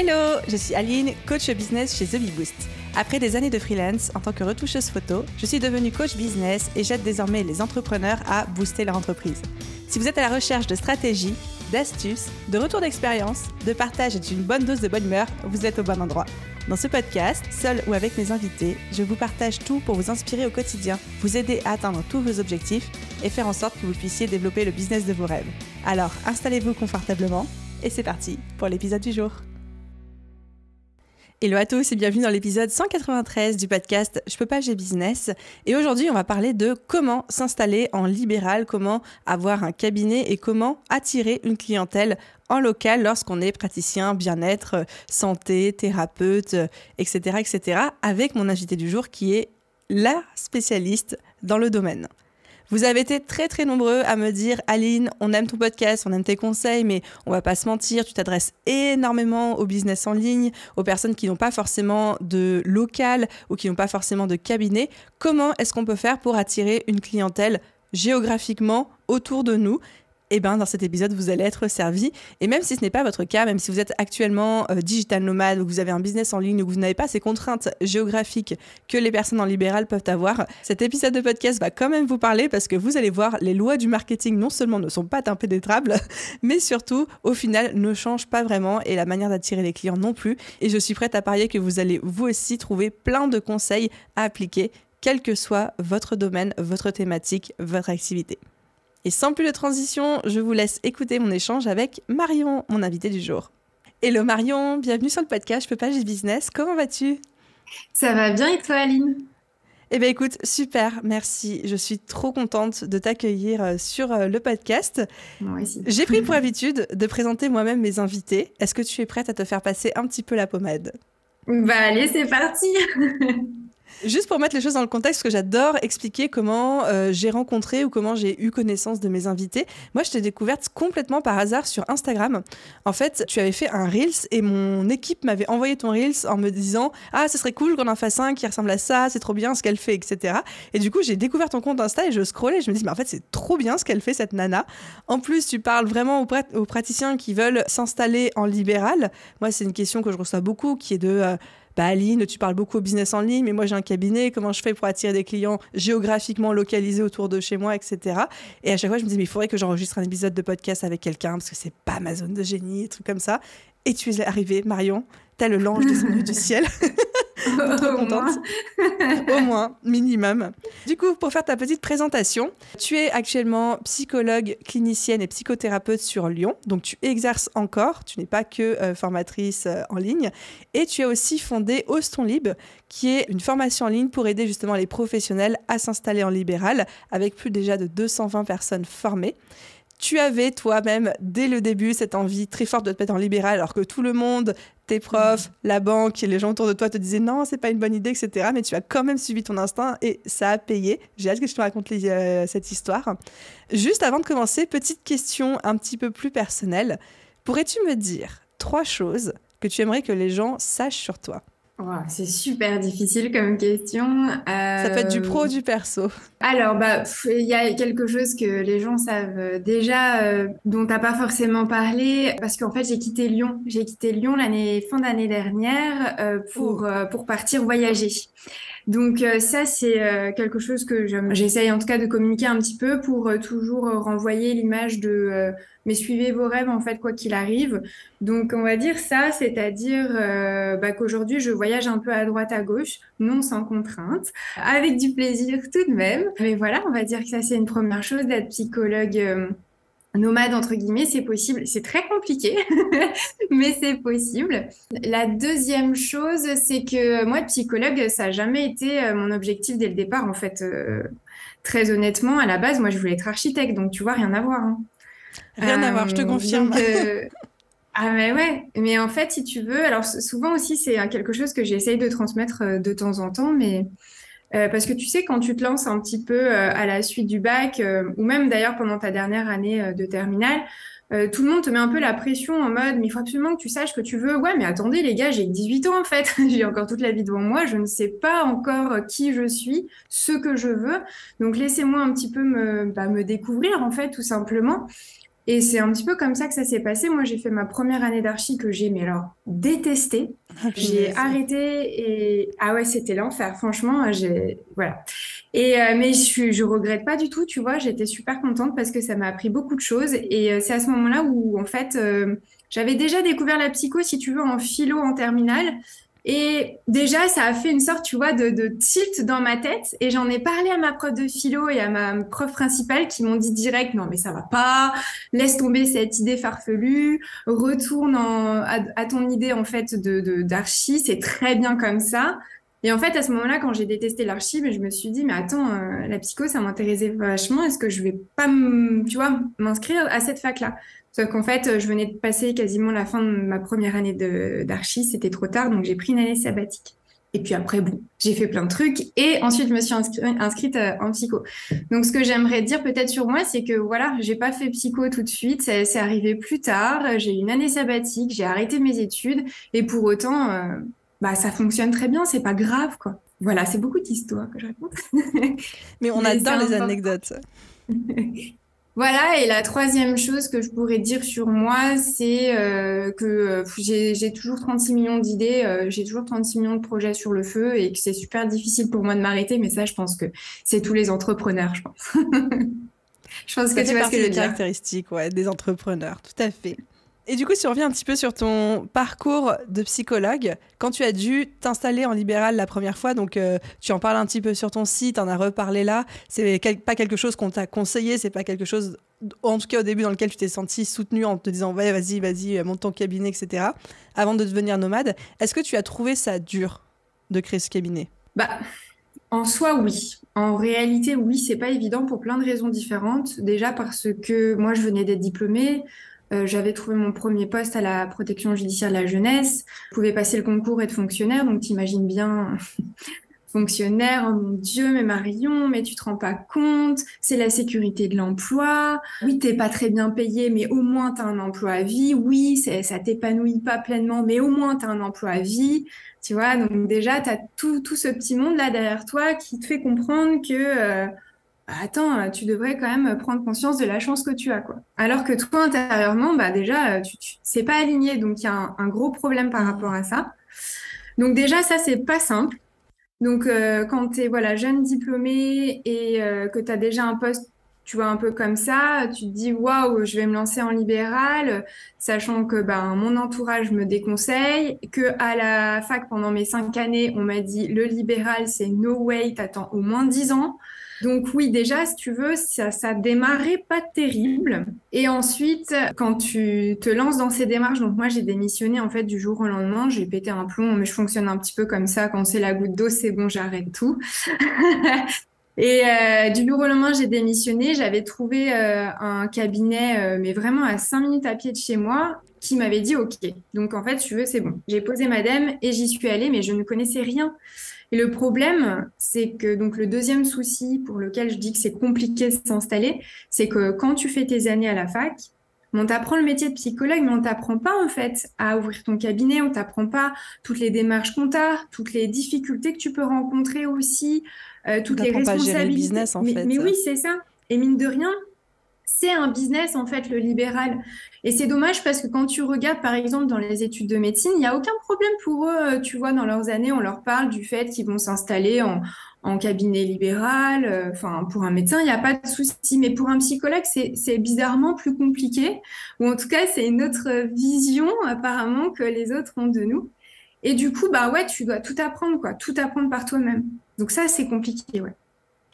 Hello, je suis Aline, coach business chez The Bee Boost. Après des années de freelance en tant que retoucheuse photo, je suis devenue coach business et j'aide désormais les entrepreneurs à booster leur entreprise. Si vous êtes à la recherche de stratégies, d'astuces, de retours d'expérience, de partage et d'une bonne dose de bonne humeur, vous êtes au bon endroit. Dans ce podcast, seul ou avec mes invités, je vous partage tout pour vous inspirer au quotidien, vous aider à atteindre tous vos objectifs et faire en sorte que vous puissiez développer le business de vos rêves. Alors, installez-vous confortablement et c'est parti pour l'épisode du jour. Hello à tous et bienvenue dans l'épisode 193 du podcast Je peux pas, j'ai business. Et aujourd'hui, on va parler de comment s'installer en libéral, comment avoir un cabinet et comment attirer une clientèle en local lorsqu'on est praticien bien-être, santé, thérapeute, etc., etc. avec mon invité du jour qui est la spécialiste dans le domaine. Vous avez été très nombreux à me dire « Aline, on aime ton podcast, on aime tes conseils, mais on va pas se mentir, tu t'adresses énormément au business en ligne, aux personnes qui n'ont pas forcément de local ou qui n'ont pas forcément de cabinet. Comment est-ce qu'on peut faire pour attirer une clientèle géographiquement autour de nous ?» Eh bien, dans cet épisode, vous allez être servi. Et même si ce n'est pas votre cas, même si vous êtes actuellement digital nomade ou que vous avez un business en ligne ou que vous n'avez pas ces contraintes géographiques que les personnes en libéral peuvent avoir, cet épisode de podcast va quand même vous parler parce que vous allez voir, les lois du marketing non seulement ne sont pas impénétrables, mais surtout, au final, ne changent pas vraiment et la manière d'attirer les clients non plus. Et je suis prête à parier que vous allez vous aussi trouver plein de conseils à appliquer, quel que soit votre domaine, votre thématique, votre activité. Et sans plus de transition, je vous laisse écouter mon échange avec Marion, mon invitée du jour. Hello Marion, bienvenue sur le podcast Je peux pas, j'ai business. Comment vas-tu ? Ça va bien et toi Aline ? Eh bien écoute, super, merci. Je suis trop contente de t'accueillir sur le podcast. Moi aussi. J'ai pris pour habitude de présenter moi-même mes invités. Est-ce que tu es prête à te faire passer un petit peu la pommade ? Bah allez, c'est parti. Juste pour mettre les choses dans le contexte, parce que j'adore expliquer comment j'ai rencontré ou comment j'ai eu connaissance de mes invités. Moi, je t'ai découverte complètement par hasard sur Instagram. En fait, tu avais fait un Reels et mon équipe m'avait envoyé ton Reels en me disant « Ah, ce serait cool qu'on en fasse un qui ressemble à ça, c'est trop bien ce qu'elle fait, etc. » Et du coup, j'ai découvert ton compte Insta et je scrollais. Je me dis « Mais en fait, c'est trop bien ce qu'elle fait, cette nana. » En plus, tu parles vraiment aux praticiens qui veulent s'installer en libéral. Moi, c'est une question que je reçois beaucoup qui est de... Aline, tu parles beaucoup au business en ligne, mais moi j'ai un cabinet, comment je fais pour attirer des clients géographiquement localisés autour de chez moi, etc. Et à chaque fois, je me dis, mais il faudrait que j'enregistre un épisode de podcast avec quelqu'un, parce que c'est pas ma zone de génie, des trucs comme ça. Et tu es arrivée, Marion, tel l'ange descendu du ciel. Trop contente. Au moins, minimum. Du coup, pour faire ta petite présentation, tu es actuellement psychologue, clinicienne et psychothérapeute sur Lyon. Donc, tu exerces encore. Tu n'es pas que formatrice en ligne. Et tu as aussi fondé Ose ton Lib, qui est une formation en ligne pour aider justement les professionnels à s'installer en libéral, avec plus déjà de 220 personnes formées. Tu avais toi-même, dès le début, cette envie très forte de te mettre en libéral, alors que tout le monde, tes profs, la banque, les gens autour de toi te disaient non, c'est pas une bonne idée, etc. Mais tu as quand même suivi ton instinct et ça a payé. J'ai hâte que je te raconte cette histoire. Juste avant de commencer, petite question un petit peu plus personnelle. Pourrais-tu me dire 3 choses que tu aimerais que les gens sachent sur toi ? Wow, c'est super difficile comme question. Ça peut être du pro ou du perso. Alors, il y a quelque chose que les gens savent déjà, dont t'as pas forcément parlé, parce qu'en fait, j'ai quitté Lyon. J'ai quitté Lyon fin d'année dernière pour partir voyager. Donc ça, c'est quelque chose que j'essaye en tout cas de communiquer un petit peu pour toujours renvoyer l'image de mais suivez vos rêves en fait quoi qu'il arrive. Donc on va dire ça, c'est-à-dire qu'aujourd'hui je voyage un peu à droite à gauche, non sans contrainte, avec du plaisir tout de même. Mais voilà, on va dire que ça c'est une première chose d'être psychologue. Nomade entre guillemets, c'est possible, c'est très compliqué, mais c'est possible. La deuxième chose, c'est que moi, psychologue, ça n'a jamais été mon objectif dès le départ, en fait. Très honnêtement, à la base, moi, je voulais être architecte, donc tu vois, rien à voir. Hein. Rien à voir, je te confirme. Ah mais ouais, mais en fait, si tu veux, alors souvent aussi, c'est quelque chose que j'essaye de transmettre de temps en temps, mais... parce que tu sais, quand tu te lances un petit peu à la suite du bac, ou même d'ailleurs pendant ta dernière année de terminale, tout le monde te met un peu la pression en mode, mais il faut absolument que tu saches ce que tu veux. Ouais, mais attendez les gars, j'ai 18 ans en fait, j'ai encore toute la vie devant moi, je ne sais pas encore qui je suis, ce que je veux. Donc laissez-moi un petit peu me découvrir en fait, tout simplement. Et c'est un petit peu comme ça que ça s'est passé. Moi, j'ai fait ma première année d'archi que j'ai, mais alors, détesté. J'ai arrêté et ah ouais, c'était l'enfer. Franchement, voilà. Et mais je regrette pas du tout, tu vois. J'étais super contente parce que ça m'a appris beaucoup de choses. Et c'est à ce moment-là où en fait, j'avais déjà découvert la psycho, si tu veux, en philo en terminale. Et déjà, ça a fait une sorte, tu vois, de tilt dans ma tête. Et j'en ai parlé à ma prof de philo et à ma prof principale qui m'ont dit direct, non, mais ça va pas, laisse tomber cette idée farfelue, retourne à ton idée, en fait, d'archi, c'est très bien comme ça. Et en fait, à ce moment-là, quand j'ai détesté l'archi, mais je me suis dit, mais attends, la psycho, ça m'intéressait vachement. Est-ce que je vais pas, tu vois, m'inscrire à cette fac-là? Sauf qu'en fait, je venais de passer quasiment la fin de ma première année d'archi, c'était trop tard, donc j'ai pris une année sabbatique. Et puis après, bon, j'ai fait plein de trucs et ensuite je me suis inscrite en psycho. Donc ce que j'aimerais dire peut-être sur moi, c'est que voilà, j'ai pas fait psycho tout de suite, c'est arrivé plus tard. J'ai eu une année sabbatique, j'ai arrêté mes études et pour autant, bah ça fonctionne très bien, c'est pas grave quoi. Voilà, c'est beaucoup d'histoires que je raconte. Mais on Mais adore c'est les important. anecdotes. Voilà, et la troisième chose que je pourrais dire sur moi, c'est que j'ai toujours 36 millions d'idées, j'ai toujours 36 millions de projets sur le feu et que c'est super difficile pour moi de m'arrêter, mais ça, je pense que c'est tous les entrepreneurs, je pense. Je pense Ça que tu fait vois ce que partie je des veux dire. caractéristiques, ouais, des entrepreneurs, tout à fait. Et du coup, si on revient un petit peu sur ton parcours de psychologue, quand tu as dû t'installer en libéral la première fois, donc tu en parles un petit peu sur ton site, on a reparlé là, c'est pas quelque chose qu'on t'a conseillé, c'est pas quelque chose, en tout cas au début, dans lequel tu t'es senti soutenu en te disant ouais, vas-y, monte ton cabinet, etc. Avant de devenir nomade, est-ce que tu as trouvé ça dur de créer ce cabinet? Bah, en soi, oui. En réalité, oui, c'est pas évident pour plein de raisons différentes. Déjà parce que moi, je venais d'être diplômée. J'avais trouvé mon premier poste à la protection judiciaire de la jeunesse. Je pouvais passer le concours et être fonctionnaire. Donc, t'imagines bien, fonctionnaire, oh mon Dieu, mais Marion, mais tu te rends pas compte, c'est la sécurité de l'emploi. Oui, t'es pas très bien payé, mais au moins t'as un emploi à vie. Oui, ça t'épanouit pas pleinement, mais au moins t'as un emploi à vie. Tu vois, donc déjà, t'as tout ce petit monde-là derrière toi qui te fait comprendre que, bah, attends, tu devrais quand même prendre conscience de la chance que tu as, quoi. Alors que toi, intérieurement, bah déjà, c'est pas aligné, donc il y a un gros problème par rapport à ça. Donc déjà, ça, c'est pas simple. Donc, quand tu es voilà, jeune diplômé et que tu as déjà un poste, tu vois, un peu comme ça, tu te dis, waouh, je vais me lancer en libéral, sachant que ben, mon entourage me déconseille, que à la fac, pendant mes 5 années, on m'a dit, le libéral, c'est no way, t'attends au moins 10 ans. Donc oui, déjà, si tu veux, ça démarrait pas terrible. Et ensuite, quand tu te lances dans ces démarches, donc moi j'ai démissionné en fait du jour au lendemain, j'ai pété un plomb, mais je fonctionne un petit peu comme ça, quand c'est la goutte d'eau, c'est bon, j'arrête tout. Et du jour au lendemain, j'ai démissionné, j'avais trouvé un cabinet, mais vraiment à 5 minutes à pied de chez moi, qui m'avait dit OK. Donc en fait, tu veux, c'est bon. J'ai posé madame et j'y suis allée, mais je ne connaissais rien. Et le problème, c'est que donc le deuxième souci pour lequel je dis que c'est compliqué de s'installer, c'est que quand tu fais tes années à la fac, on t'apprend le métier de psychologue, mais on t'apprend pas en fait à ouvrir ton cabinet, on t'apprend pas toutes les démarches comptables, toutes les difficultés que tu peux rencontrer aussi, On toutes les t'apprend pas à gérer le responsabilités. business en Mais fait. oui, c'est ça. Et mine de rien, c'est un business en fait, le libéral. Et c'est dommage parce que quand tu regardes par exemple dans les études de médecine, il n'y a aucun problème pour eux. Tu vois, dans leurs années, on leur parle du fait qu'ils vont s'installer en cabinet libéral. Enfin, pour un médecin, il n'y a pas de souci. Mais pour un psychologue, c'est bizarrement plus compliqué. Ou en tout cas, c'est une autre vision apparemment que les autres ont de nous. Et du coup, bah ouais, tu dois tout apprendre, quoi. Tout apprendre par toi-même. Donc ça, c'est compliqué, ouais.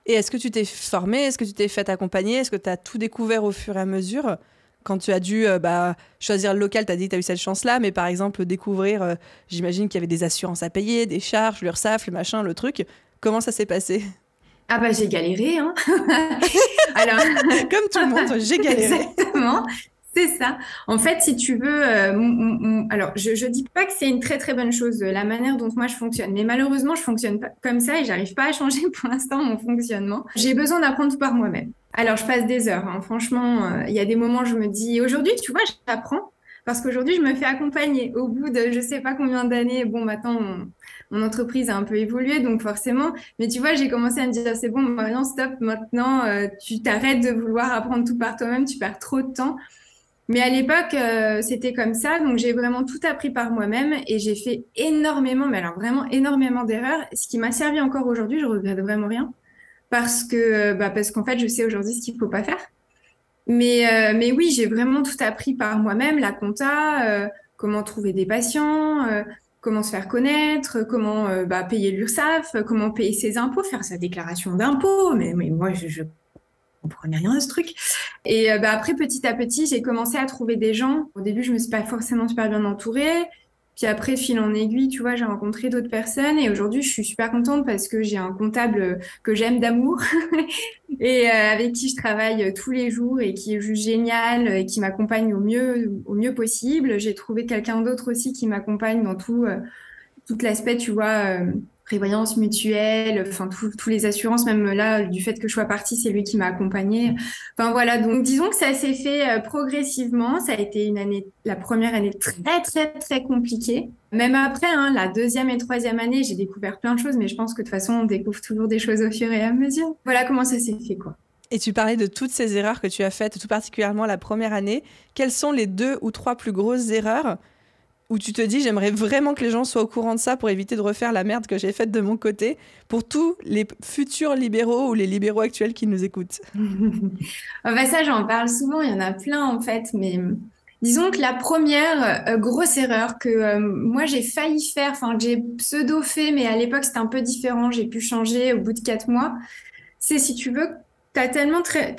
Et est-ce que tu t'es formée? Est-ce que tu t'es fait accompagner? Est-ce que tu as tout découvert au fur et à mesure? Quand tu as dû choisir le local, tu as dit que tu as eu cette chance-là, mais par exemple, découvrir, j'imagine qu'il y avait des assurances à payer, des charges, l'URSSAF, le machin, le truc. Comment ça s'est passé? Ah bah j'ai galéré, hein. Alors, Comme tout le monde, j'ai galéré. exactement, c'est ça. En fait, si tu veux, alors je dis pas que c'est une très très bonne chose la manière dont moi je fonctionne, mais malheureusement je fonctionne pas comme ça et j'arrive pas à changer pour l'instant mon fonctionnement. J'ai besoin d'apprendre tout par moi-même. Alors je passe des heures, hein. Franchement, il y a des moments où je me dis aujourd'hui, tu vois, j'apprends parce qu'aujourd'hui je me fais accompagner. Au bout de je sais pas combien d'années, bon maintenant mon entreprise a un peu évolué, donc forcément. Mais tu vois, j'ai commencé à me dire, c'est bon, Marion, stop, maintenant, tu t'arrêtes de vouloir apprendre tout par toi-même, tu perds trop de temps. Mais à l'époque, c'était comme ça. Donc, j'ai vraiment tout appris par moi-même et j'ai fait énormément, mais alors vraiment énormément d'erreurs. Ce qui m'a servi encore aujourd'hui, je regrette vraiment rien. Parce qu'en fait, je sais aujourd'hui ce qu'il faut pas faire. Mais oui, j'ai vraiment tout appris par moi-même, la compta, comment trouver des patients, comment se faire connaître, comment payer l'URSSAF, comment payer ses impôts, faire sa déclaration d'impôts. Mais moi, je comprenais rien à ce truc. Et après, petit à petit, j'ai commencé à trouver des gens. Au début, je me suis pas forcément super bien entourée. Puis après, de fil en aiguille, tu vois, j'ai rencontré d'autres personnes. Et aujourd'hui, je suis super contente parce que j'ai un comptable que j'aime d'amour et avec qui je travaille tous les jours et qui est juste génial et qui m'accompagne au mieux possible. J'ai trouvé quelqu'un d'autre aussi qui m'accompagne dans tout l'aspect, tu vois, prévoyance mutuelle, enfin tous les assurances, même là, du fait que je sois partie, c'est lui qui m'a accompagnée. Enfin voilà, donc disons que ça s'est fait progressivement. Ça a été une année, la première année très très très compliquée. Même après, hein, la deuxième et troisième année, j'ai découvert plein de choses, mais je pense que de toute façon, on découvre toujours des choses au fur et à mesure. Voilà comment ça s'est fait, quoi. Et tu parlais de toutes ces erreurs que tu as faites, tout particulièrement la première année. Quelles sont les 2 ou 3 plus grosses erreurs où tu te dis j'aimerais vraiment que les gens soient au courant de ça pour éviter de refaire la merde que j'ai faite de mon côté pour tous les futurs libéraux ou les libéraux actuels qui nous écoutent? Ça, j'en parle souvent, il y en a plein en fait, mais disons que la première grosse erreur que moi j'ai failli faire, enfin que j'ai pseudo fait, mais à l'époque c'était un peu différent, j'ai pu changer au bout de 4 mois, c'est si tu veux, t'as tellement très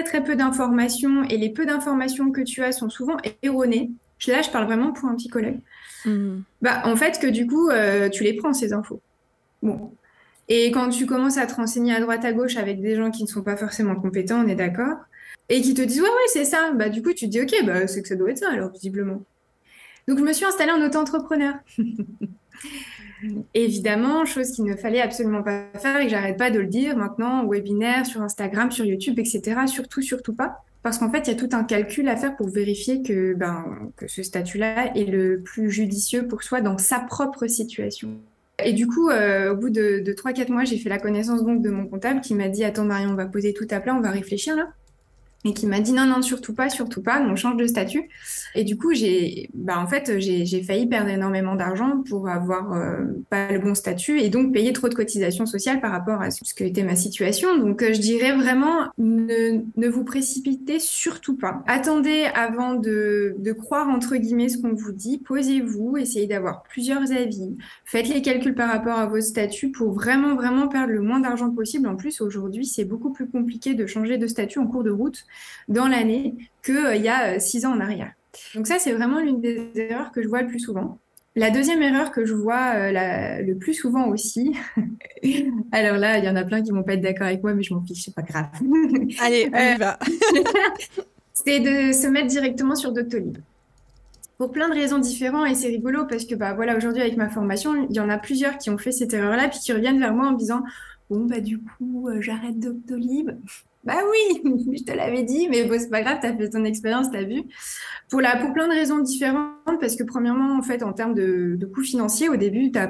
très peu d'informations et les peu d'informations que tu as sont souvent erronées. Là, je parle vraiment pour un psychologue. Mmh. Bah, en fait, que du coup, tu les prends ces infos. Bon, et quand tu commences à te renseigner à droite à gauche avec des gens qui ne sont pas forcément compétents, on est d'accord, et qui te disent ouais, ouais, c'est ça, bah du coup, tu te dis ok, bah c'est que ça doit être ça alors, visiblement. Donc, je me suis installée en auto-entrepreneur. Évidemment, chose qu'il ne fallait absolument pas faire et que j'arrête pas de le dire maintenant, en webinaire, sur Instagram, sur YouTube, etc. Surtout, surtout pas. Parce qu'en fait, il y a tout un calcul à faire pour vérifier que ce statut-là est le plus judicieux pour soi dans sa propre situation. Et du coup, au bout de 3-4 mois, j'ai fait la connaissance donc de mon comptable qui m'a dit, attends Marion, on va poser tout à plat, on va réfléchir là. Et qui m'a dit non, non, surtout pas, on change de statut. Et du coup, j'ai failli perdre énormément d'argent pour avoir pas le bon statut et donc payer trop de cotisations sociales par rapport à ce que était ma situation. Donc, je dirais vraiment, ne vous précipitez surtout pas. Attendez avant de croire, entre guillemets, ce qu'on vous dit. Posez-vous, essayez d'avoir plusieurs avis. Faites les calculs par rapport à vos statuts pour vraiment, vraiment perdre le moins d'argent possible. En plus, aujourd'hui, c'est beaucoup plus compliqué de changer de statut en cours de route dans l'année qu'il y a 6 ans en arrière. Donc ça, c'est vraiment l'une des erreurs que je vois le plus souvent. La deuxième erreur que je vois le plus souvent aussi, alors là, il y en a plein qui vont pas être d'accord avec moi, mais je m'en fiche, c'est pas grave. Allez, on y va. C'est de se mettre directement sur Doctolib. Pour plein de raisons différentes, et c'est rigolo parce que bah voilà, aujourd'hui avec ma formation, il y en a plusieurs qui ont fait cette erreur-là, puis qui reviennent vers moi en me disant bon bah du coup j'arrête Doctolib. Bah oui, je te l'avais dit, mais bon, c'est pas grave, t'as fait ton expérience, t'as vu. Pour plein de raisons différentes, parce que premièrement, en fait, en termes de coûts financiers, au début, t'as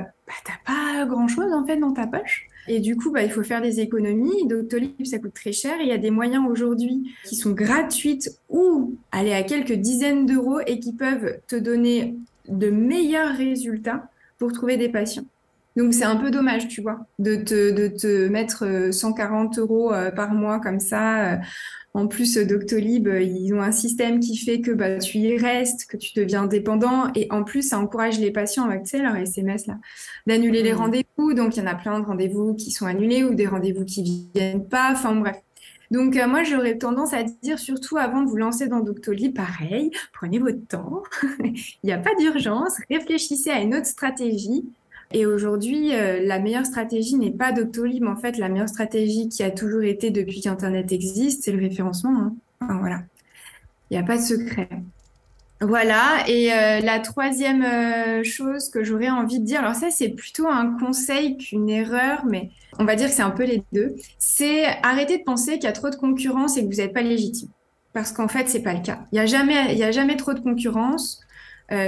pas grand-chose en fait dans ta poche. Et du coup, bah, il faut faire des économies. Doctolib, ça coûte très cher. Il y a des moyens aujourd'hui qui sont gratuites ou aller à quelques dizaines d'euros et qui peuvent te donner de meilleurs résultats pour trouver des patients. Donc, c'est un peu dommage, tu vois, de te mettre 140 euros par mois comme ça. En plus, Doctolib, ils ont un système qui fait que bah, tu y restes, que tu deviens dépendant. Et en plus, ça encourage les patients avec, tu sais, leur SMS, là, d'annuler les rendez-vous. Donc, il y en a plein de rendez-vous qui sont annulés ou des rendez-vous qui viennent pas. Enfin, bref. Donc, moi, j'aurais tendance à dire, surtout avant de vous lancer dans Doctolib, pareil, prenez votre temps. Il n'y a pas d'urgence. Réfléchissez à une autre stratégie. Et aujourd'hui, la meilleure stratégie n'est pas Doctolib. En fait, la meilleure stratégie qui a toujours été depuis qu'Internet existe, c'est le référencement, hein. Enfin, voilà, il n'y a pas de secret. Voilà, et la troisième chose que j'aurais envie de dire, alors ça c'est plutôt un conseil qu'une erreur, mais on va dire que c'est un peu les deux, c'est arrêter de penser qu'il y a trop de concurrence et que vous n'êtes pas légitime. Parce qu'en fait, c'est pas le cas. Il y a jamais trop de concurrence.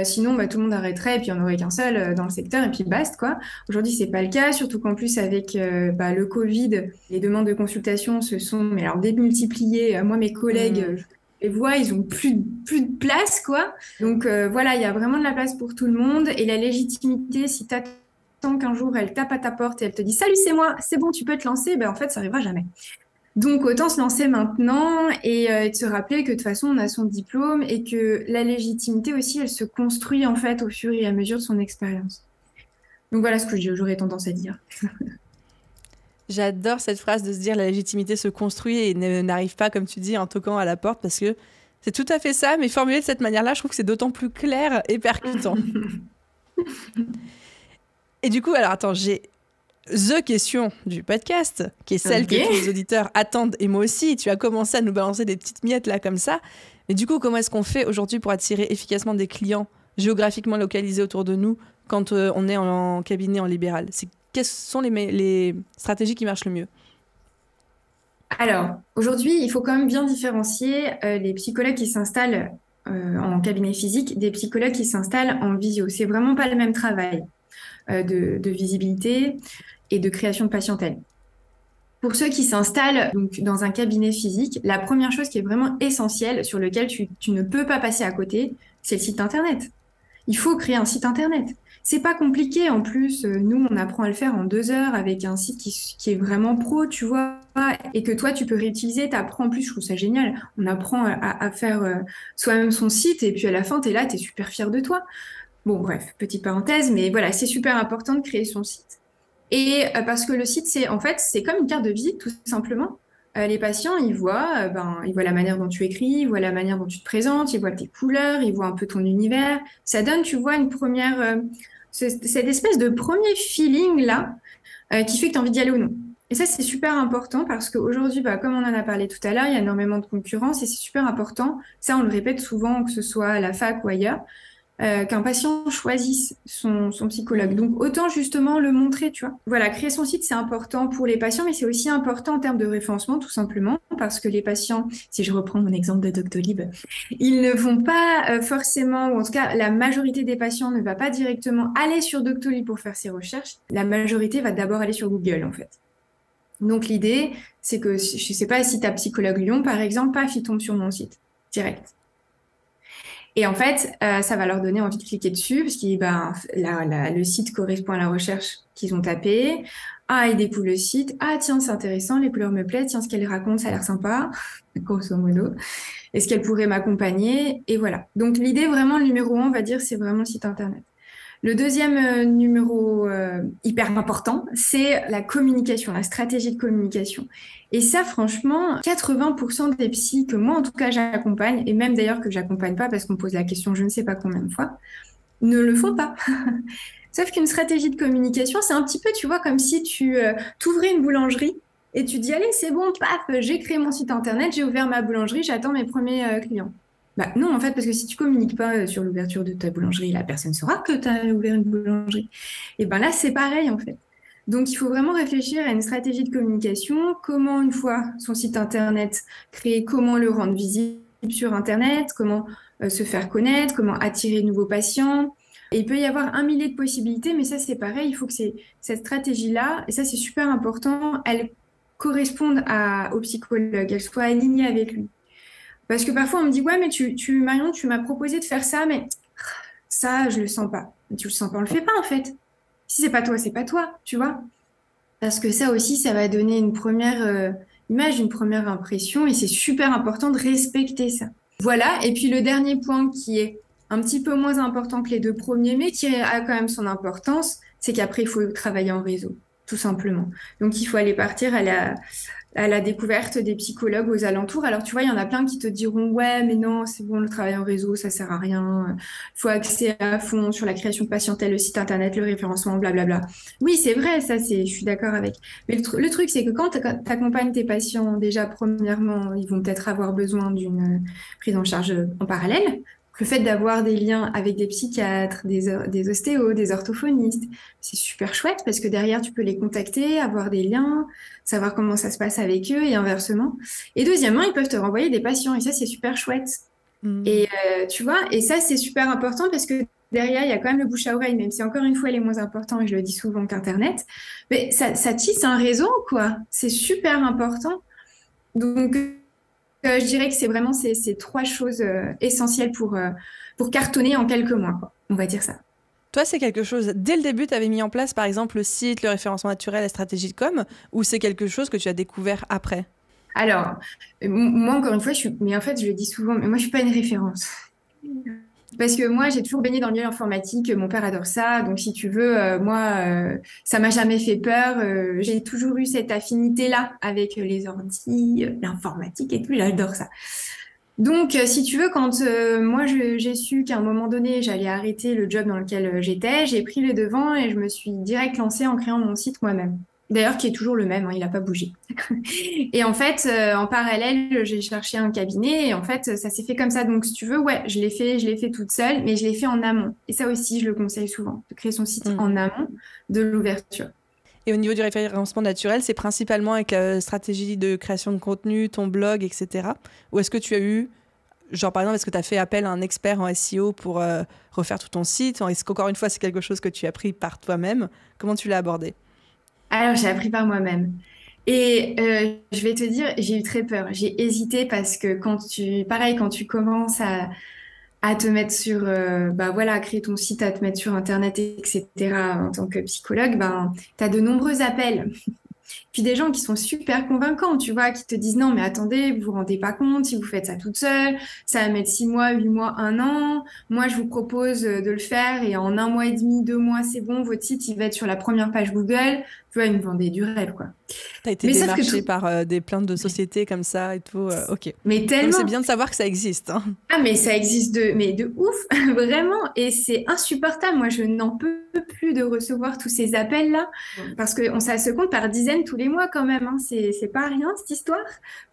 Sinon, bah, tout le monde arrêterait et puis il n'y en aurait qu'un seul dans le secteur et puis basta, quoi. Aujourd'hui, c'est pas le cas, surtout qu'en plus, avec le Covid, les demandes de consultation se sont mais alors, démultipliées. Moi, mes collègues, les voient, ils ont plus de place, quoi. Donc voilà, il y a vraiment de la place pour tout le monde. Et la légitimité, si tu attends qu'un jour elle tape à ta porte et elle te dit «Salut, c'est moi, c'est bon, tu peux te lancer», ben en fait, ça arrivera jamais. Donc autant se lancer maintenant et de se rappeler que de toute façon, on a son diplôme et que la légitimité aussi, elle se construit en fait au fur et à mesure de son expérience. Donc voilà ce que j'aurais tendance à dire. J'adore cette phrase de se dire la légitimité se construit et n'arrive pas, comme tu dis, en toquant à la porte, parce que c'est tout à fait ça, mais formulé de cette manière-là, je trouve que c'est d'autant plus clair et percutant. Et du coup, alors attends, j'ai the question du podcast, qui est celle que tous les auditeurs attendent, et moi aussi. Tu as commencé à nous balancer des petites miettes là comme ça. Mais du coup, comment est-ce qu'on fait aujourd'hui pour attirer efficacement des clients géographiquement localisés autour de nous quand on est en cabinet en libéral? Quelles sont les stratégies qui marchent le mieux? Alors, aujourd'hui, il faut quand même bien différencier les psychologues qui s'installent en cabinet physique des psychologues qui s'installent en visio. C'est vraiment pas le même travail de visibilité et de création de patientèle. Pour ceux qui s'installent donc dans un cabinet physique, la première chose qui est vraiment essentielle, sur lequel tu ne peux pas passer à côté, c'est le site internet. Il faut créer un site internet. C'est pas compliqué en plus. Nous, on apprend à le faire en 2 heures avec un site qui est vraiment pro, tu vois, et que toi, tu peux réutiliser. Tu apprends en plus, je trouve ça génial. On apprend à faire soi-même son site et puis à la fin, tu es là, tu es super fier de toi. Bon, bref, petite parenthèse, mais voilà, c'est super important de créer son site. Et parce que le site, c'est comme une carte de visite, tout simplement. Les patients, ils voient la manière dont tu écris, ils voient la manière dont tu te présentes, ils voient tes couleurs, ils voient un peu ton univers. Ça donne, tu vois, cette espèce de premier feeling là, qui fait que tu as envie d'y aller ou non. Et ça, c'est super important parce qu'aujourd'hui, comme on en a parlé tout à l'heure, il y a énormément de concurrence et c'est super important. Ça, on le répète souvent, que ce soit à la fac ou ailleurs, qu'un patient choisisse son psychologue. Donc, autant justement le montrer, tu vois. Voilà, créer son site, c'est important pour les patients, mais c'est aussi important en termes de référencement, tout simplement, parce que les patients, si je reprends mon exemple de Doctolib, ils ne vont pas forcément, ou en tout cas, la majorité des patients ne va pas directement aller sur Doctolib pour faire ses recherches. La majorité va d'abord aller sur Google, en fait. Donc, l'idée, c'est que, je sais pas, si tu as Psychologue Lyon, par exemple, paf, il tombe sur mon site, direct. Et en fait, ça va leur donner envie de cliquer dessus parce que le site correspond à la recherche qu'ils ont tapée. Ah, ils découvrent le site. Ah, tiens, c'est intéressant, les couleurs me plaisent. Tiens, ce qu'elle raconte, ça a l'air sympa, grosso modo. Est-ce qu'elle pourrait m'accompagner? Et voilà. Donc, l'idée vraiment, le numéro 1, on va dire, c'est vraiment le site internet. Le deuxième numéro hyper important, c'est la communication, la stratégie de communication. Et ça, franchement, 80% des psys que moi, en tout cas, j'accompagne, et même d'ailleurs que j'accompagne pas parce qu'on me pose la question je ne sais pas combien de fois, ne le font pas. Sauf qu'une stratégie de communication, c'est un petit peu, tu vois, comme si tu t'ouvrais une boulangerie et tu dis, allez, c'est bon, paf, j'ai créé mon site internet, j'ai ouvert ma boulangerie, j'attends mes premiers clients. Bah non, en fait, parce que si tu communiques pas sur l'ouverture de ta boulangerie, la personne saura que tu as ouvert une boulangerie. Et ben là, c'est pareil, en fait. Donc, il faut vraiment réfléchir à une stratégie de communication, comment, une fois son site internet créé, comment le rendre visible sur internet, comment se faire connaître, comment attirer de nouveaux patients. Et il peut y avoir 1 millier de possibilités, mais ça, c'est pareil, il faut que cette stratégie-là, et ça, c'est super important, elle corresponde au psychologue, elle soit alignée avec lui. Parce que parfois, on me dit, ouais, mais Marion, tu m'as proposé de faire ça, mais ça, je le sens pas. Tu le sens pas, on le fait pas, en fait. Si c'est pas toi, c'est pas toi, tu vois. Parce que ça aussi, ça va donner une première image, une première impression, et c'est super important de respecter ça. Voilà. Et puis, le dernier point qui est un petit peu moins important que les 2 premiers, mais qui a quand même son importance, c'est qu'après, il faut travailler en réseau, tout simplement. Donc, il faut aller partir à la découverte des psychologues aux alentours. Alors, tu vois, il y en a plein qui te diront, ouais, mais non, c'est bon, le travail en réseau, ça sert à rien. Il faut axer à fond sur la création de patientèle, le site internet, le référencement, blablabla. Oui, c'est vrai, je suis d'accord avec. Mais le truc, c'est que quand tu accompagnes tes patients, déjà, premièrement, ils vont peut-être avoir besoin d'une prise en charge en parallèle. Le fait d'avoir des liens avec des psychiatres, des ostéos, des orthophonistes, c'est super chouette parce que derrière, tu peux les contacter, avoir des liens, savoir comment ça se passe avec eux et inversement. Et deuxièmement, ils peuvent te renvoyer des patients et ça, c'est super chouette. Et tu vois, et ça, c'est super important parce que derrière, il y a quand même le bouche à oreille, même si encore une fois, il est moins important et je le dis souvent qu'Internet. Mais ça tisse un réseau, quoi. C'est super important. Donc, je dirais que c'est vraiment ces trois choses essentielles pour cartonner en quelques mois, quoi. On va dire ça. Toi, c'est quelque chose, dès le début, tu avais mis en place, par exemple, le site, le référencement naturel, la stratégie de com, ou c'est quelque chose que tu as découvert après? Alors, moi, encore une fois, mais en fait, je le dis souvent, mais moi, je suis pas une référence. Parce que moi, j'ai toujours baigné dans le milieu informatique. Mon père adore ça. Donc, si tu veux, moi, ça m'a jamais fait peur. J'ai toujours eu cette affinité-là avec les ordis, l'informatique et tout. J'adore ça. Donc, si tu veux, quand moi, j'ai su qu'à un moment donné, j'allais arrêter le job dans lequel j'étais, j'ai pris les devants et je me suis direct lancée en créant mon site moi-même. D'ailleurs, qui est toujours le même, hein, il n'a pas bougé. Et en fait, en parallèle, j'ai cherché un cabinet et en fait, ça s'est fait comme ça. Donc, si tu veux, ouais, je l'ai fait toute seule, mais je l'ai fait en amont. Et ça aussi, je le conseille souvent, de créer son site en amont de l'ouverture. Et au niveau du référencement naturel, c'est principalement avec la stratégie de création de contenu, ton blog, etc. Ou est-ce que tu as eu, genre par exemple, est-ce que tu as fait appel à un expert en SEO pour refaire tout ton site? Est-ce qu'encore une fois, c'est quelque chose que tu as pris par toi-même? Comment tu l'as abordé? Alors, j'ai appris par moi-même. Et je vais te dire, j'ai eu très peur. J'ai hésité parce que pareil, quand tu commences à te mettre sur, bah voilà, à créer ton site, à te mettre sur Internet, etc., en tant que psychologue, ben, tu as de nombreux appels. Puis des gens qui sont super convaincants, tu vois, qui te disent non, mais attendez, vous vous rendez pas compte, si vous faites ça toute seule, ça va mettre 6 mois, 8 mois, 1 an. Moi, je vous propose de le faire et en 1 mois et demi, 2 mois, c'est bon, votre site, il va être sur la première page Google. Tu vois, ils me vendaient du rêve, quoi. Tu as été Mais sauf que démarché tout, par des plaintes de sociétés comme ça et tout. Ok. mais Non, mais c'est tellement. bien de savoir que ça existe, hein. Ah, mais ça existe mais de ouf, vraiment. Et c'est insupportable. Moi, je n'en peux plus de recevoir tous ces appels-là. Parce que ça se compte par dizaines tous les mois quand même, hein. C'est pas rien, cette histoire,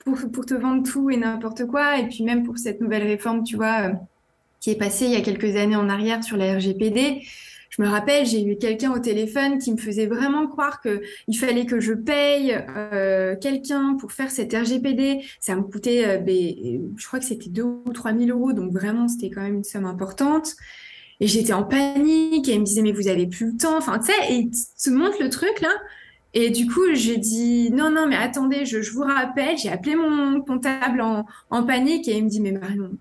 pour te vendre tout et n'importe quoi. Et puis même pour cette nouvelle réforme, tu vois, qui est passée il y a quelques années en arrière sur la RGPD. Je me rappelle, j'ai eu quelqu'un au téléphone qui me faisait vraiment croire que il fallait que je paye quelqu'un pour faire cette RGPD. Ça me coûtait, je crois que c'était 2 ou 3 000 euros, donc vraiment c'était quand même une somme importante. Et j'étais en panique et il me disait mais vous avez plus le temps. Enfin tu sais, et il te montre le truc là. Et du coup, j'ai dit non, non, mais attendez, je vous rappelle. J'ai appelé mon comptable en panique et il me dit mais Marion,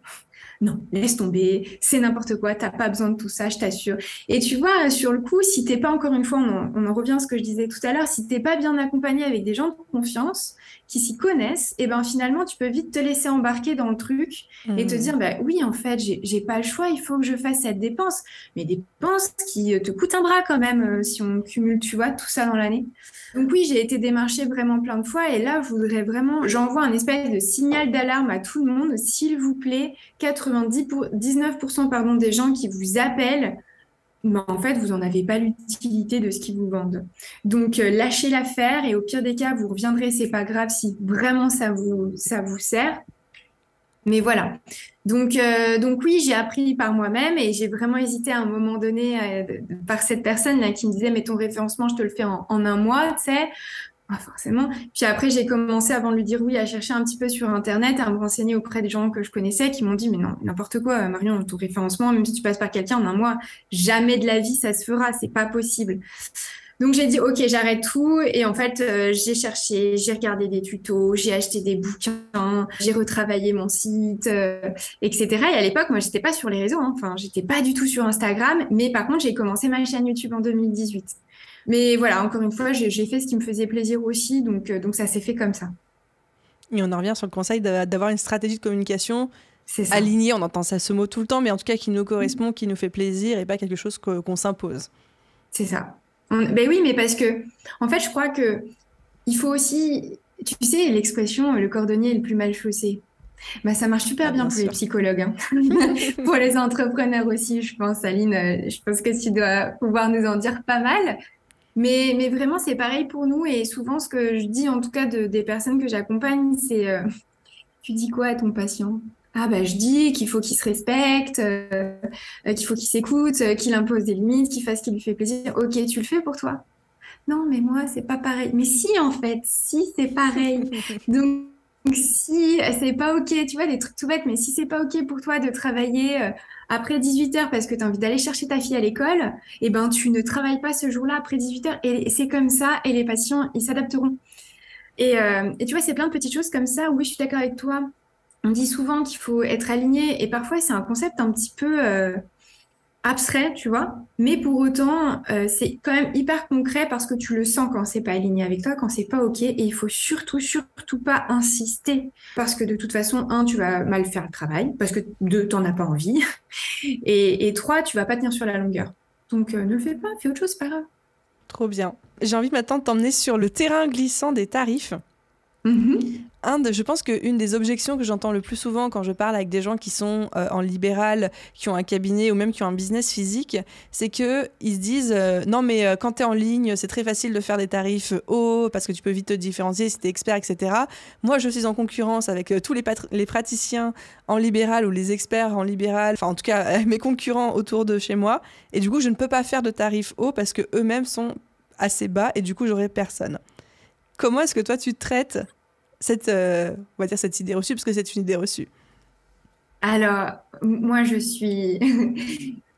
non, laisse tomber, c'est n'importe quoi, t'as pas besoin de tout ça, je t'assure. Et tu vois, sur le coup, si t'es pas, encore une fois, on en revient à ce que je disais tout à l'heure, si t'es pas bien accompagné avec des gens de confiance qui s'y connaissent, et ben finalement, tu peux vite te laisser embarquer dans le truc et te dire, bah oui, en fait, j'ai pas le choix, il faut que je fasse cette dépense. Mais dépense qui te coûte un bras quand même, si on cumule, tu vois, tout ça dans l'année. Donc oui, j'ai été démarchée vraiment plein de fois et là, je voudrais vraiment, j'envoie un espèce de signal d'alarme à tout le monde, s'il vous plaît, 19% pardon, des gens qui vous appellent, ben, en fait, vous n'en avez pas l'utilité de ce qu'ils vous vendent. Donc, lâchez l'affaire et au pire des cas, vous reviendrez, c'est pas grave si vraiment ça vous sert. Mais voilà. Donc oui, j'ai appris par moi-même et j'ai vraiment hésité à un moment donné par cette personne là qui me disait, mais ton référencement, je te le fais en 1 mois, tu sais. Pas forcément. Puis après, j'ai commencé, avant de lui dire oui, à chercher un petit peu sur Internet, à me renseigner auprès des gens que je connaissais qui m'ont dit, mais non, n'importe quoi, Marion, ton référencement, même si tu passes par quelqu'un en 1 mois, jamais de la vie ça se fera, c'est pas possible. Donc j'ai dit, ok, j'arrête tout. Et en fait, j'ai cherché, j'ai regardé des tutos, j'ai acheté des bouquins, j'ai retravaillé mon site, etc. Et à l'époque, moi, j'étais pas sur les réseaux, hein. Enfin, j'étais pas du tout sur Instagram. Mais par contre, j'ai commencé ma chaîne YouTube en 2018. Mais voilà, encore une fois, j'ai fait ce qui me faisait plaisir aussi, donc ça s'est fait comme ça. Et on en revient sur le conseil d'avoir une stratégie de communication C'est ça. alignée. On entend ça, ce mot tout le temps, mais en tout cas qui nous correspond, qui nous fait plaisir et pas quelque chose qu'on s'impose. C'est ça. Ben oui, mais parce que, en fait, je crois que il faut aussi, tu sais, l'expression le cordonnier est le plus mal chaussé. Bah, ça marche super Ah, bien bien pour les sûr. psychologues, hein. Pour les entrepreneurs aussi, je pense, Aline. Je pense que tu dois pouvoir nous en dire pas mal. Mais vraiment, c'est pareil pour nous. Et souvent, ce que je dis, en tout cas, des personnes que j'accompagne, c'est tu dis quoi à ton patient? Ah, bah, je dis qu'il faut qu'il se respecte, qu'il faut qu'il s'écoute, qu'il impose des limites, qu'il fasse ce qui lui fait plaisir. Ok, tu le fais pour toi? Non, mais moi, c'est pas pareil. Mais si, en fait, si, c'est pareil. Donc, si c'est pas OK, tu vois, des trucs tout bêtes, mais si c'est pas OK pour toi de travailler après 18 heures parce que tu as envie d'aller chercher ta fille à l'école, eh ben, tu ne travailles pas ce jour-là après 18 heures. Et c'est comme ça, et les patients, ils s'adapteront. Et tu vois, c'est plein de petites choses comme ça. Oui, je suis d'accord avec toi. On dit souvent qu'il faut être aligné et parfois c'est un concept un petit peu abstrait, tu vois. Mais pour autant, c'est quand même hyper concret parce que tu le sens quand c'est pas aligné avec toi, quand c'est pas OK. Et il faut surtout, surtout pas insister parce que de toute façon, un, tu vas mal faire le travail parce que deux, t'en as pas envie. Et trois, tu vas pas tenir sur la longueur. Donc ne le fais pas, fais autre chose, c'est pas grave. Trop bien. J'ai envie maintenant de t'emmener sur le terrain glissant des tarifs. Mhm. Je pense qu'une des objections que j'entends le plus souvent quand je parle avec des gens qui sont en libéral, qui ont un cabinet ou même qui ont un business physique, c'est qu'ils se disent non mais quand tu es en ligne, c'est très facile de faire des tarifs hauts parce que tu peux vite te différencier si tu es expert, etc. Moi, je suis en concurrence avec tous les praticiens en libéral ou les experts en libéral, enfin en tout cas mes concurrents autour de chez moi, et du coup, je ne peux pas faire de tarifs hauts parce qu'eux-mêmes sont assez bas et du coup, j'aurai personne. Comment est-ce que toi, tu traites on va dire cette idée reçue, parce que c'est une idée reçue? Alors, moi, je suis...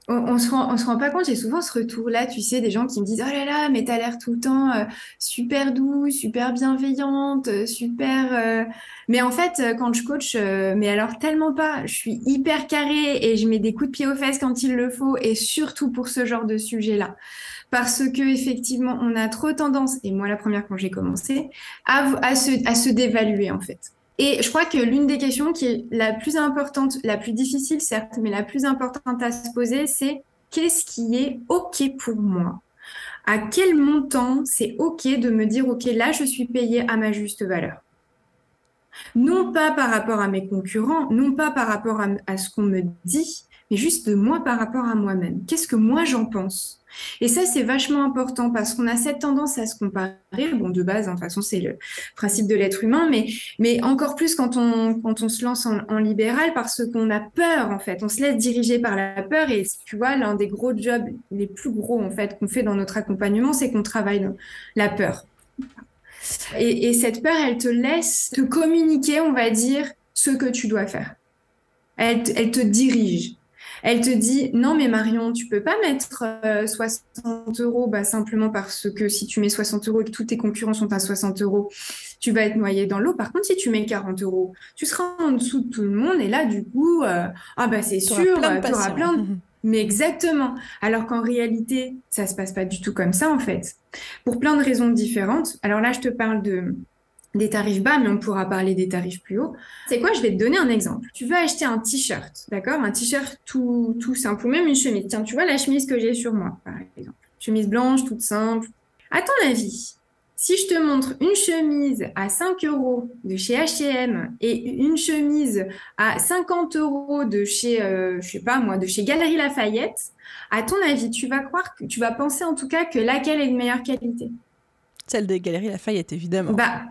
on se rend pas compte, j'ai souvent ce retour-là, tu sais, des gens qui me disent, oh là là, mais t'as l'air tout le temps super douce, super bienveillante, super... Mais en fait, quand je coach, mais alors tellement pas, je suis hyper carrée et je mets des coups de pied aux fesses quand il le faut, et surtout pour ce genre de sujet-là. Parce que effectivement, on a trop tendance, et moi la première quand j'ai commencé, à se dévaluer en fait. Et je crois que l'une des questions qui est la plus importante, la plus difficile certes, mais la plus importante à se poser, c'est qu'est-ce qui est OK pour moi? À quel montant c'est OK de me dire, OK, là, je suis payée à ma juste valeur? Non pas par rapport à mes concurrents, non pas par rapport à ce qu'on me dit, mais juste de moi par rapport à moi-même. Qu'est-ce que moi j'en pense? Et ça, c'est vachement important parce qu'on a cette tendance à se comparer. Bon, de base, hein, de toute façon, c'est le principe de l'être humain, mais encore plus quand on se lance en libéral parce qu'on a peur, en fait. On se laisse diriger par la peur et tu vois, l'un des gros jobs, les plus gros, en fait, qu'on fait dans notre accompagnement, c'est qu'on travaille dans la peur. Et cette peur, elle te laisse te communiquer, on va dire, ce que tu dois faire. Elle te dirige. Elle te dit, non, mais Marion, tu peux pas mettre 60 euros bah, simplement parce que si tu mets 60 euros et que tous tes concurrents sont à 60 euros, tu vas être noyé dans l'eau. Par contre, si tu mets 40 euros, tu seras en dessous de tout le monde et là, du coup, ah bah c'est Tu auras sûr, plein de tu auras patients. plein de... Mais exactement. Alors qu'en réalité, ça se passe pas du tout comme ça, en fait. Pour plein de raisons différentes. Alors là, je te parle des tarifs bas, mais on pourra parler des tarifs plus hauts. C'est quoi? Je vais te donner un exemple. Tu veux acheter un t-shirt, d'accord? Un t-shirt tout simple, ou même une chemise. Tiens, tu vois la chemise que j'ai sur moi, par exemple. Chemise blanche, toute simple. À ton avis, si je te montre une chemise à 5 euros de chez H&M et une chemise à 50 euros de chez, je sais pas moi, de chez Galeries Lafayette, à ton avis, tu vas penser en tout cas que laquelle est de meilleure qualité? Celle des Galeries Lafayette, évidemment. Bah,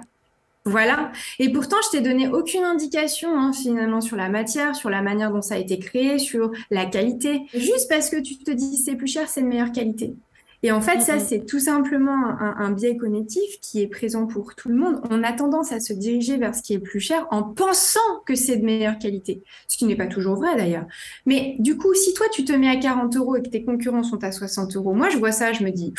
voilà. Et pourtant, je t'ai donné aucune indication hein, finalement sur la matière, sur la manière dont ça a été créé, sur la qualité. Juste parce que tu te dis c'est plus cher, c'est de meilleure qualité. Et en fait, ça, Mm-mm. c'est tout simplement un biais cognitif qui est présent pour tout le monde. On a tendance à se diriger vers ce qui est plus cher en pensant que c'est de meilleure qualité, ce qui n'est pas toujours vrai d'ailleurs. Mais du coup, si toi, tu te mets à 40 euros et que tes concurrents sont à 60 euros, moi, je vois ça, je me dis,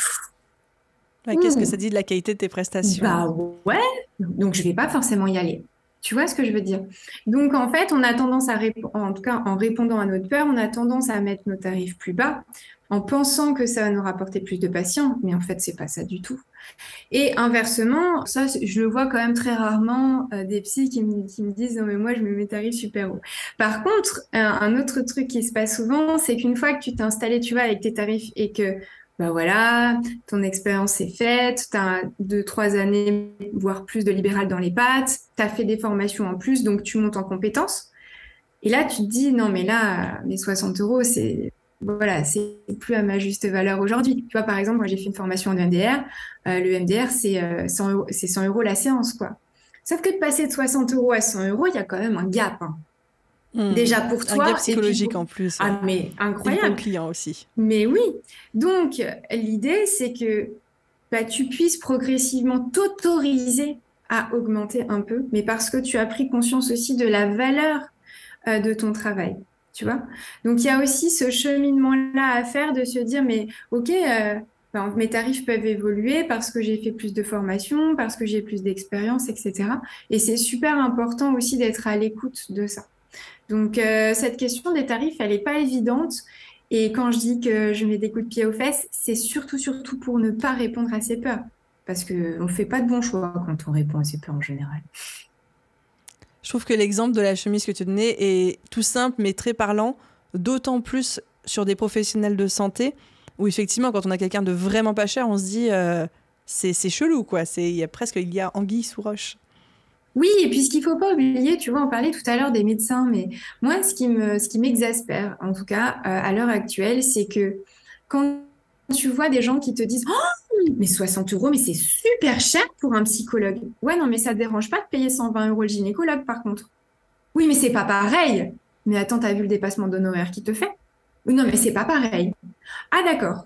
Ouais, qu'est-ce que ça dit de la qualité de tes prestations? bah ouais, donc je vais pas forcément y aller. Tu vois ce que je veux dire? Donc en fait, on a tendance à répondre, en tout cas en répondant à notre peur, on a tendance à mettre nos tarifs plus bas en pensant que ça va nous rapporter plus de patients, mais en fait, c'est pas ça du tout. Et inversement, ça, je le vois quand même très rarement des psys qui me disent non mais moi je mets mes tarifs super hauts. Par contre, un autre truc qui se passe souvent, c'est qu'une fois que tu t'es installé, tu vois, avec tes tarifs et que bah voilà, ton expérience est faite, tu as 2, 3 années, voire plus de libéral dans les pattes, tu as fait des formations en plus, donc tu montes en compétences. Et là, tu te dis, non, mais là, mes 60 euros, c'est voilà, c'est plus à ma juste valeur aujourd'hui. Tu vois, par exemple, moi, j'ai fait une formation en MDR. Le MDR, c'est 100 euros, c'est 100 euros la séance, quoi. Sauf que de passer de 60 euros à 100 euros, il y a quand même un gap, hein. Déjà pour Un gap toi, et puis psychologique en plus, ouais. ah, mais Et pour le incroyable. client aussi. Mais oui. Donc, l'idée, c'est que bah, tu puisses progressivement t'autoriser à augmenter un peu, mais parce que tu as pris conscience aussi de la valeur de ton travail, tu vois. Donc, il y a aussi ce cheminement-là à faire de se dire, mais OK, Mes tarifs peuvent évoluer parce que j'ai fait plus de formation, parce que j'ai plus d'expérience, etc. Et c'est super important aussi d'être à l'écoute de ça. Donc, cette question des tarifs, elle n'est pas évidente. Et quand je dis que je mets des coups de pied aux fesses, c'est surtout pour ne pas répondre à ces peurs. Parce qu'on ne fait pas de bons choix quand on répond à ces peurs en général. Je trouve que l'exemple de la chemise que tu donnais est tout simple mais très parlant, d'autant plus sur des professionnels de santé où effectivement quand on a quelqu'un de vraiment pas cher, on se dit c'est chelou quoi, il y a anguille sous roche. Oui, et puis ce qu'il faut pas oublier, tu vois, on parlait tout à l'heure des médecins, mais moi, ce qui m'exaspère, en tout cas, à l'heure actuelle, c'est que quand tu vois des gens qui te disent, oh, mais 60 euros, mais c'est super cher pour un psychologue. Ouais, non, mais ça te dérange pas de payer 120 euros le gynécologue, par contre. Oui, mais c'est pas pareil. Mais attends, t'as vu le dépassement d'honoraires qui te fait? Oui, non, mais c'est pas pareil. Ah, d'accord.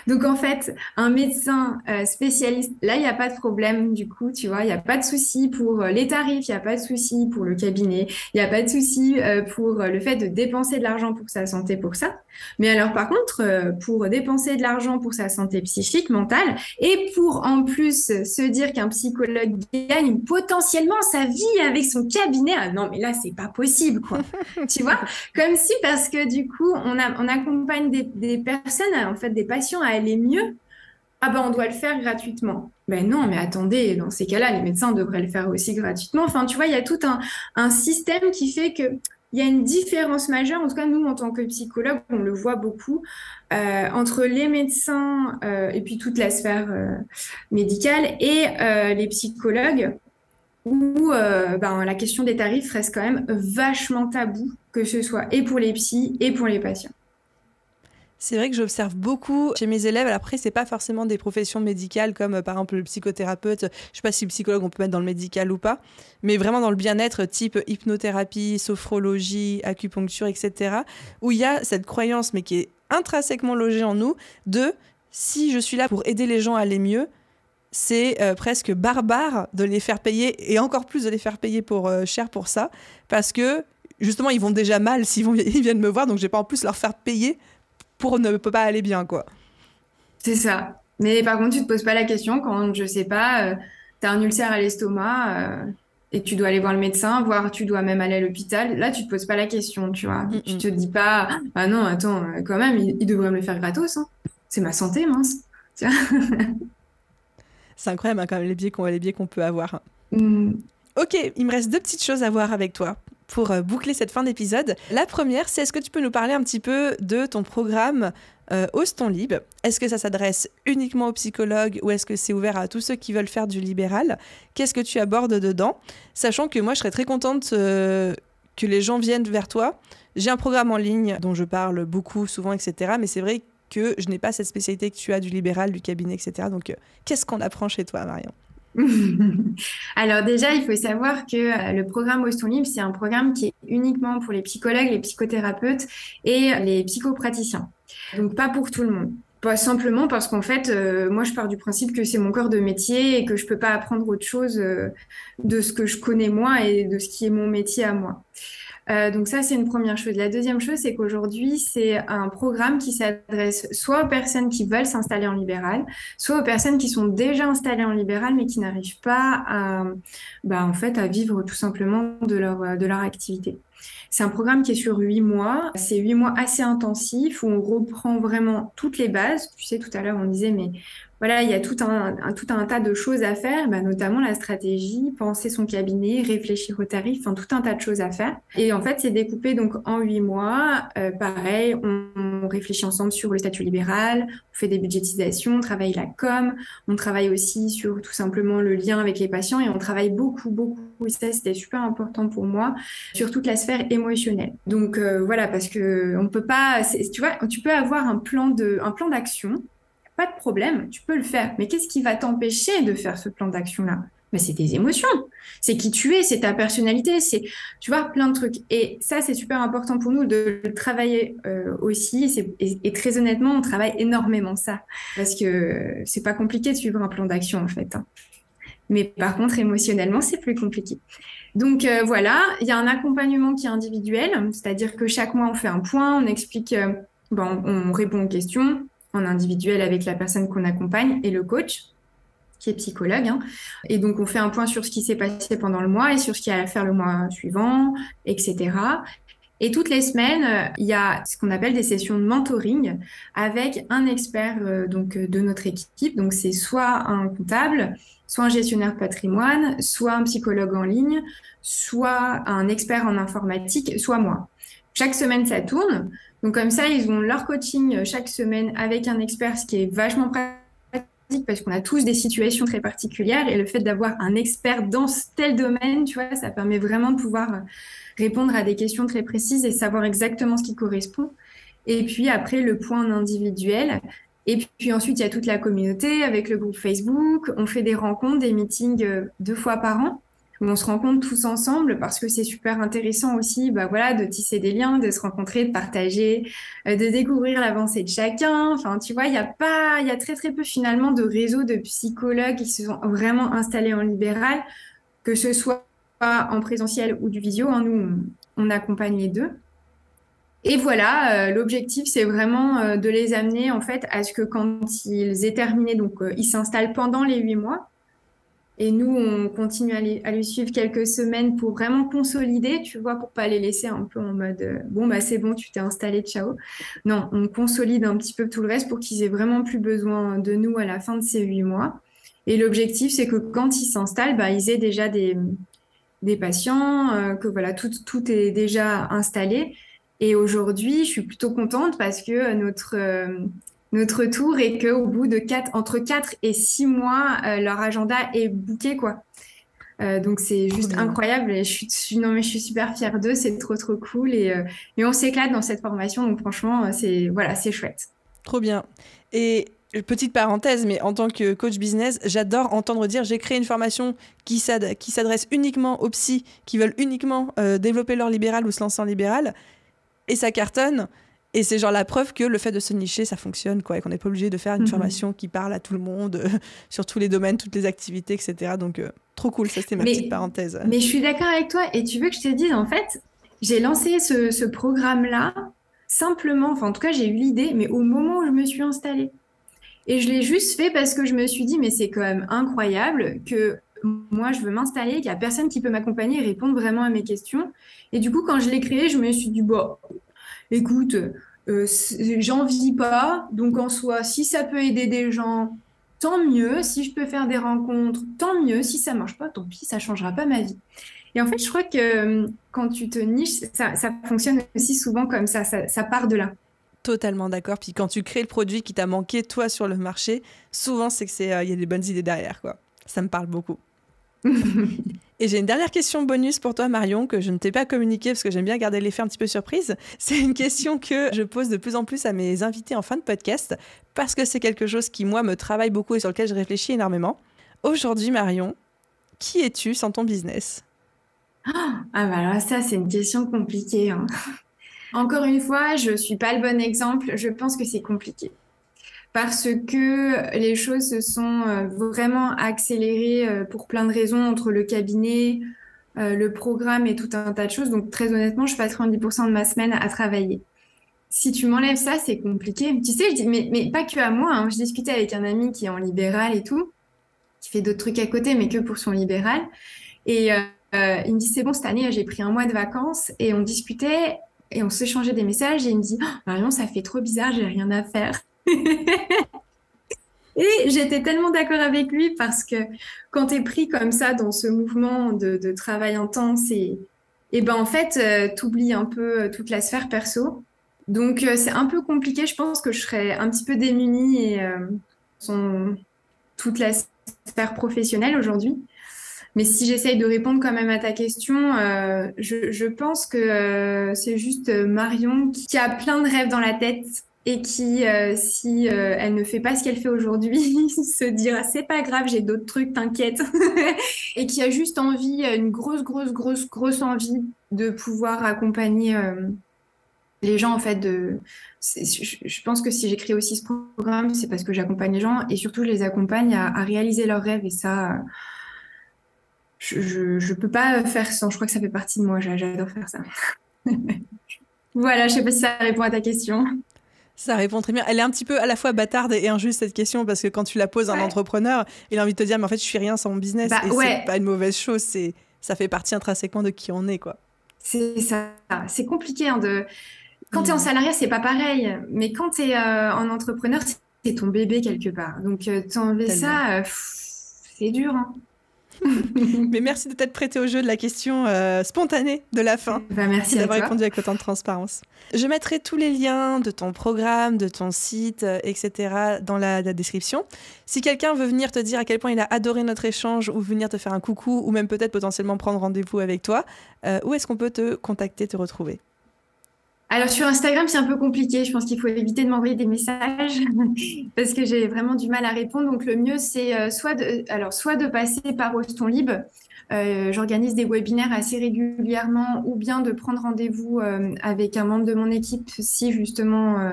Donc, en fait, un médecin spécialiste, là, il n'y a pas de problème, du coup, tu vois, il n'y a pas de souci pour les tarifs, il n'y a pas de souci pour le cabinet, il n'y a pas de souci pour le fait de dépenser de l'argent pour sa santé pour ça. Mais alors, par contre, pour dépenser de l'argent pour sa santé psychique, mentale, et pour en plus se dire qu'un psychologue gagne potentiellement sa vie avec son cabinet, ah non, mais là, c'est pas possible, quoi. Tu vois? Comme si, parce que du coup, on accompagne des personnes, en fait, des patients à aller mieux, ah ben on doit le faire gratuitement. Ben non, mais attendez, dans ces cas-là, les médecins devraient le faire aussi gratuitement. Enfin, tu vois, il y a tout un système qui fait que il y a une différence majeure, en tout cas nous en tant que psychologues, on le voit beaucoup, entre les médecins et puis toute la sphère médicale et les psychologues où la question des tarifs reste quand même vachement tabou, que ce soit et pour les psys et pour les patients. C'est vrai que j'observe beaucoup chez mes élèves. Après, c'est pas forcément des professions médicales comme par exemple le psychothérapeute. Je sais pas si le psychologue on peut mettre dans le médical ou pas, mais vraiment dans le bien-être type hypnothérapie, sophrologie, acupuncture, etc. Où il y a cette croyance, mais qui est intrinsèquement logée en nous, de si je suis là pour aider les gens à aller mieux, c'est presque barbare de les faire payer et encore plus de les faire payer pour cher pour ça, parce que justement ils vont déjà mal ils viennent me voir, donc je vais pas en plus leur faire payer pour ne peut pas aller bien, quoi. C'est ça. Mais par contre, tu te poses pas la question quand, je sais pas, tu as un ulcère à l'estomac et que tu dois aller voir le médecin, voire tu dois même aller à l'hôpital. Là, tu te poses pas la question, tu vois. Tu te dis pas, ah non, attends, quand même, il devrait me le faire gratos, hein. C'est ma santé, mince. Tu vois. C'est incroyable, hein, quand même, les biais qu'on peut avoir. Mm. Ok, il me reste deux petites choses à voir avec toi pour boucler cette fin d'épisode. La première, c'est est-ce que tu peux nous parler un petit peu de ton programme Ose ton Lib. Est-ce que ça s'adresse uniquement aux psychologues ou est-ce que c'est ouvert à tous ceux qui veulent faire du libéral? Qu'est-ce que tu abordes dedans? Sachant que moi, je serais très contente que les gens viennent vers toi. J'ai un programme en ligne dont je parle beaucoup, souvent, etc. Mais c'est vrai que je n'ai pas cette spécialité que tu as du libéral, du cabinet, etc. Donc, qu'est-ce qu'on apprend chez toi, Marion? Alors déjà, il faut savoir que le programme Ose ton Libre, c'est un programme qui est uniquement pour les psychologues, les psychothérapeutes et les psychopraticiens. Donc pas pour tout le monde. Pas simplement parce qu'en fait, moi, je pars du principe que c'est mon corps de métier et que je peux pas apprendre autre chose de ce que je connais moi et de ce qui est mon métier à moi. Donc ça, c'est une première chose. La deuxième chose, c'est qu'aujourd'hui, c'est un programme qui s'adresse soit aux personnes qui veulent s'installer en libéral, soit aux personnes qui sont déjà installées en libéral, mais qui n'arrivent pas en fait, à vivre tout simplement de leur activité. C'est un programme qui est sur 8 mois. C'est 8 mois assez intensifs où on reprend vraiment toutes les bases. Tu sais, tout à l'heure, on disait, mais voilà, il y a tout un tas de choses à faire, notamment la stratégie, penser son cabinet, réfléchir aux tarifs, enfin, tout un tas de choses à faire. Et en fait, c'est découpé donc en 8 mois. Pareil, on réfléchit ensemble sur le statut libéral, on fait des budgétisations, on travaille la com, on travaille aussi sur tout simplement le lien avec les patients et on travaille beaucoup, et ça, c'était super important pour moi, sur toute la sphère émotionnelle. Donc voilà, parce que on peut pas, tu vois, tu peux avoir un plan d'action. Pas de problème, tu peux le faire. Mais qu'est-ce qui va t'empêcher de faire ce plan d'action-là? C'est tes émotions, c'est qui tu es, c'est ta personnalité, c'est, tu vois, plein de trucs. Et ça, c'est super important pour nous de le travailler aussi. Et très honnêtement, on travaille énormément ça. Parce que c'est pas compliqué de suivre un plan d'action, en fait, hein. Mais par contre, émotionnellement, c'est plus compliqué. Donc voilà, il y a un accompagnement qui est individuel, c'est-à-dire que chaque mois, on fait un point, on explique, on répond aux questions. en individuel avec la personne qu'on accompagne et le coach, qui est psychologue, hein. Et donc, on fait un point sur ce qui s'est passé pendant le mois et sur ce qu'il y a à faire le mois suivant, etc. Et toutes les semaines, il y a ce qu'on appelle des sessions de mentoring avec un expert de notre équipe. Donc, c'est soit un comptable, soit un gestionnaire de patrimoine, soit un psychologue en ligne, soit un expert en informatique, soit moi. Chaque semaine, ça tourne. Donc, comme ça, ils ont leur coaching chaque semaine avec un expert, ce qui est vachement pratique parce qu'on a tous des situations très particulières et le fait d'avoir un expert dans tel domaine, tu vois, ça permet vraiment de pouvoir répondre à des questions très précises et savoir exactement ce qui correspond. Et puis après, le point individuel. Et puis ensuite, il y a toute la communauté avec le groupe Facebook. On fait des rencontres, des meetings 2 fois par an où on se rencontre tous ensemble parce que c'est super intéressant aussi, bah voilà, de tisser des liens, de se rencontrer, de partager, de découvrir l'avancée de chacun. Enfin, tu vois, il y a très très peu finalement de réseaux de psychologues qui se sont vraiment installés en libéral, que ce soit en présentiel ou du visio, hein. Nous, on accompagne les deux. Et voilà, l'objectif, c'est vraiment de les amener en fait à ce que quand ils aient terminé, donc ils s'installent pendant les 8 mois. Et nous, on continue à les suivre quelques semaines pour vraiment consolider, tu vois, pour pas les laisser un peu en mode bon, bah c'est bon, tu t'es installé, ciao. Non, on consolide un petit peu tout le reste pour qu'ils aient vraiment plus besoin de nous à la fin de ces 8 mois. Et l'objectif, c'est que quand ils s'installent, bah, ils aient déjà des patients, que voilà, tout est déjà installé. Et aujourd'hui, je suis plutôt contente parce que notre tour est qu'au bout de entre 4 et 6 mois, leur agenda est booké, quoi. Donc c'est Trop juste bien. incroyable et non, mais je suis super fière d'eux, c'est trop trop cool et on s'éclate dans cette formation, donc franchement, voilà, c'est chouette. Trop bien. Et petite parenthèse, mais en tant que coach business, j'adore entendre dire j'ai créé une formation qui s'adresse uniquement aux psys qui veulent uniquement développer leur libéral ou se lancer en libéral. Et ça cartonne. Et c'est genre la preuve que le fait de se nicher, ça fonctionne, quoi, et qu'on n'est pas obligé de faire une formation qui parle à tout le monde, sur tous les domaines, toutes les activités, etc. Donc, trop cool, ça c'était ma petite Mais, parenthèse. mais je suis d'accord avec toi et tu veux que je te dise, en fait, j'ai lancé ce programme-là simplement, enfin en tout cas j'ai eu l'idée, mais au moment où je me suis installée. Et je l'ai juste fait parce que je me suis dit, mais c'est quand même incroyable que moi, je veux m'installer, qu'il n'y a personne qui peut m'accompagner et répondre vraiment à mes questions. Et du coup, quand je l'ai créé, je me suis dit, bon, écoute, j'en vis pas. Donc, en soi, si ça peut aider des gens, tant mieux. Si je peux faire des rencontres, tant mieux. Si ça marche pas, tant pis, ça changera pas ma vie. Et en fait, je crois que quand tu te niches, ça fonctionne aussi souvent comme ça part de là. Totalement d'accord. Puis quand tu crées le produit qui t'a manqué, toi, sur le marché, souvent c'est que il y a des bonnes idées derrière, quoi. Ça me parle beaucoup. Et j'ai une dernière question bonus pour toi, Marion, que je ne t'ai pas communiquée parce que j'aime bien garder l'effet un petit peu surprise. C'est une question que je pose de plus en plus à mes invités en fin de podcast parce que c'est quelque chose qui, moi, me travaille beaucoup et sur lequel je réfléchis énormément. Aujourd'hui, Marion, qui es-tu sans ton business? Ah bah alors ça, c'est une question compliquée, hein. Encore une fois, je suis pas le bon exemple. Je pense que c'est compliqué parce que les choses se sont vraiment accélérées pour plein de raisons entre le cabinet, le programme et tout un tas de choses. Donc très honnêtement, je passe 90% de ma semaine à travailler. Si tu m'enlèves ça, c'est compliqué. Tu sais, je dis, mais pas que à moi, hein. Je discutais avec un ami qui est en libéral et tout, qui fait d'autres trucs à côté, mais que pour son libéral. Et il me dit, c'est bon, cette année, j'ai pris un mois de vacances et on discutait et on s'échangeait des messages et il me dit, oh, Marion, ça fait trop bizarre, j'ai rien à faire. Et j'étais tellement d'accord avec lui parce que quand tu es pris comme ça dans ce mouvement de travail intense et ben en fait, tu oublies un peu toute la sphère perso. Donc c'est un peu compliqué, je pense que je serais un petit peu démunie et son, toute la sphère professionnelle aujourd'hui. Mais si j'essaye de répondre quand même à ta question, je pense que c'est juste Marion qui a plein de rêves dans la tête et qui, si elle ne fait pas ce qu'elle fait aujourd'hui, se dira c'est pas grave, j'ai d'autres trucs, t'inquiète. Et qui a juste envie, une grosse envie de pouvoir accompagner les gens en fait. Je pense que si j'ai créé aussi ce programme, c'est parce que j'accompagne les gens et surtout je les accompagne à réaliser leurs rêves et ça. Je peux pas faire sans. Je crois que ça fait partie de moi. J'adore faire ça. Voilà, je sais pas si ça répond à ta question. Ça répond très bien. Elle est un petit peu à la fois bâtarde et injuste cette question parce que quand tu la poses à un entrepreneur, il a envie de te dire mais en fait je suis rien sans mon business et c'est pas une mauvaise chose, ça fait partie intrinsèquement de qui on est quoi. C'est ça, c'est compliqué quand tu es en salariat, c'est pas pareil, mais quand tu es en entrepreneur, c'est ton bébé quelque part. Donc t'enlever ça, c'est dur hein. Mais merci de t'être prêté au jeu de la question spontanée de la fin. Merci d'avoir répondu avec autant de transparence. Je mettrai tous les liens de ton programme, de ton site, etc. dans la description. Si quelqu'un veut venir te dire à quel point il a adoré notre échange ou venir te faire un coucou ou même peut-être potentiellement prendre rendez-vous avec toi, où est-ce qu'on peut te contacter, te retrouver ? Alors sur Instagram, c'est un peu compliqué. Je pense qu'il faut éviter de m'envoyer des messages parce que j'ai vraiment du mal à répondre. Donc le mieux, c'est soit de passer par Ostonlib. J'organise des webinaires assez régulièrement ou bien de prendre rendez-vous avec un membre de mon équipe si justement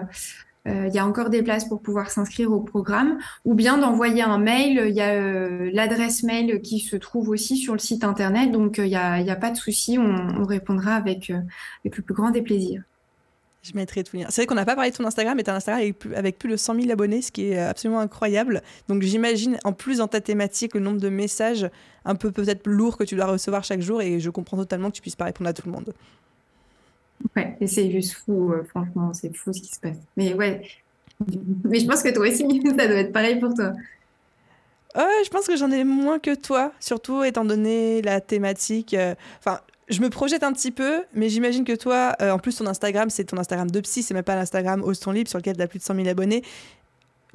il y a encore des places pour pouvoir s'inscrire au programme ou bien d'envoyer un mail. Il y a l'adresse mail qui se trouve aussi sur le site internet. Donc il y a pas de souci. On répondra avec le plus grand des plaisirs. Je mettrai tout le lien. C'est vrai qu'on n'a pas parlé de ton Instagram, mais tu as un Instagram avec plus de 100 000 abonnés, ce qui est absolument incroyable. Donc j'imagine, en plus dans ta thématique, le nombre de messages un peu peut-être lourds que tu dois recevoir chaque jour, et je comprends totalement que tu puisses pas répondre à tout le monde. Ouais, et c'est juste fou, franchement, c'est fou ce qui se passe. Mais ouais, mais je pense que toi aussi, ça doit être pareil pour toi. Je pense que j'en ai moins que toi, surtout étant donné la thématique. Je me projette un petit peu, mais j'imagine que toi, en plus ton Instagram, c'est ton Instagram de psy, c'est même pas l'Instagram Ostonlib sur lequel tu as plus de 100 000 abonnés.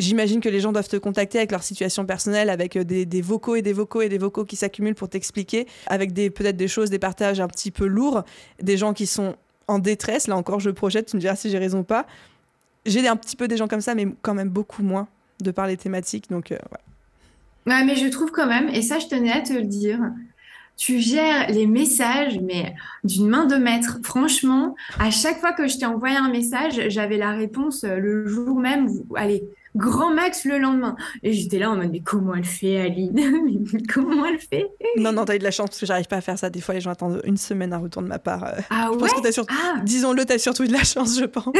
J'imagine que les gens doivent te contacter avec leur situation personnelle, avec des vocaux et des vocaux et des vocaux qui s'accumulent pour t'expliquer, avec peut-être des choses, des partages un petit peu lourds, des gens qui sont en détresse. Là encore, je projette, tu me diras si j'ai raison ou pas. J'ai un petit peu des gens comme ça, mais quand même beaucoup moins de par les thématiques. Donc, ouais. Ouais, mais je trouve quand même, et ça je tenais à te le dire, tu gères les messages, mais d'une main de maître. Franchement, à chaque fois que je t'ai envoyé un message, j'avais la réponse le jour même, allez, grand max le lendemain. Et j'étais là en mode, mais comment elle fait, Aline? Mais comment elle fait? Non, t'as eu de la chance parce que j'arrive pas à faire ça. Des fois, les gens attendent une semaine un retour de ma part. Ah je pense que disons-le, t'as surtout eu de la chance, je pense.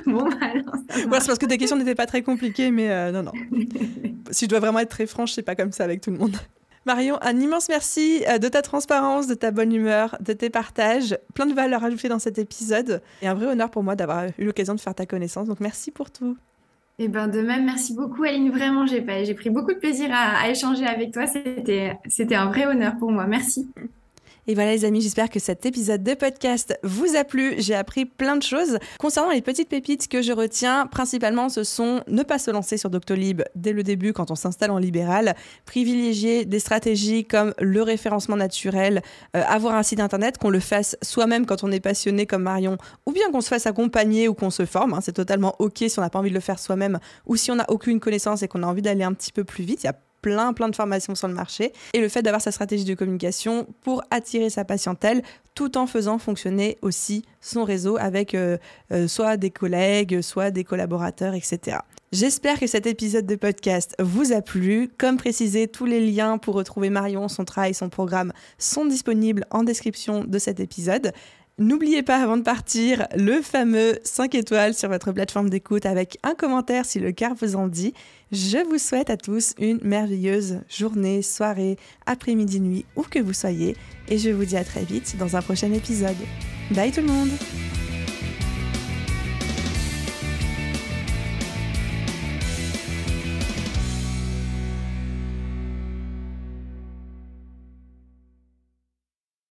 Bon, alors, c'est parce que tes questions n'étaient pas très compliquées, mais non. Si je dois vraiment être très franche, c'est pas comme ça avec tout le monde. Marion, un immense merci de ta transparence, de ta bonne humeur, de tes partages. Plein de valeurs ajoutées dans cet épisode. Et un vrai honneur pour moi d'avoir eu l'occasion de faire ta connaissance. Donc merci pour tout. Eh ben de même, merci beaucoup Aline. Vraiment, j'ai pris beaucoup de plaisir à échanger avec toi. C'était un vrai honneur pour moi. Merci. Et voilà les amis, j'espère que cet épisode de podcast vous a plu. J'ai appris plein de choses. Concernant les petites pépites que je retiens, principalement ce sont ne pas se lancer sur Doctolib dès le début quand on s'installe en libéral, privilégier des stratégies comme le référencement naturel, avoir un site internet, qu'on le fasse soi-même quand on est passionné comme Marion, ou bien qu'on se fasse accompagner ou qu'on se forme. C'est totalement ok si on n'a pas envie de le faire soi-même ou si on n'a aucune connaissance et qu'on a envie d'aller un petit peu plus vite. Il y a plein de formations sur le marché et le fait d'avoir sa stratégie de communication pour attirer sa patientèle tout en faisant fonctionner aussi son réseau avec soit des collègues, soit des collaborateurs, etc. J'espère que cet épisode de podcast vous a plu. Comme précisé, tous les liens pour retrouver Marion, son travail, son programme sont disponibles en description de cet épisode. N'oubliez pas avant de partir le fameux 5 étoiles sur votre plateforme d'écoute avec un commentaire si le cœur vous en dit. Je vous souhaite à tous une merveilleuse journée, soirée, après-midi, nuit, où que vous soyez. Et je vous dis à très vite dans un prochain épisode. Bye tout le monde!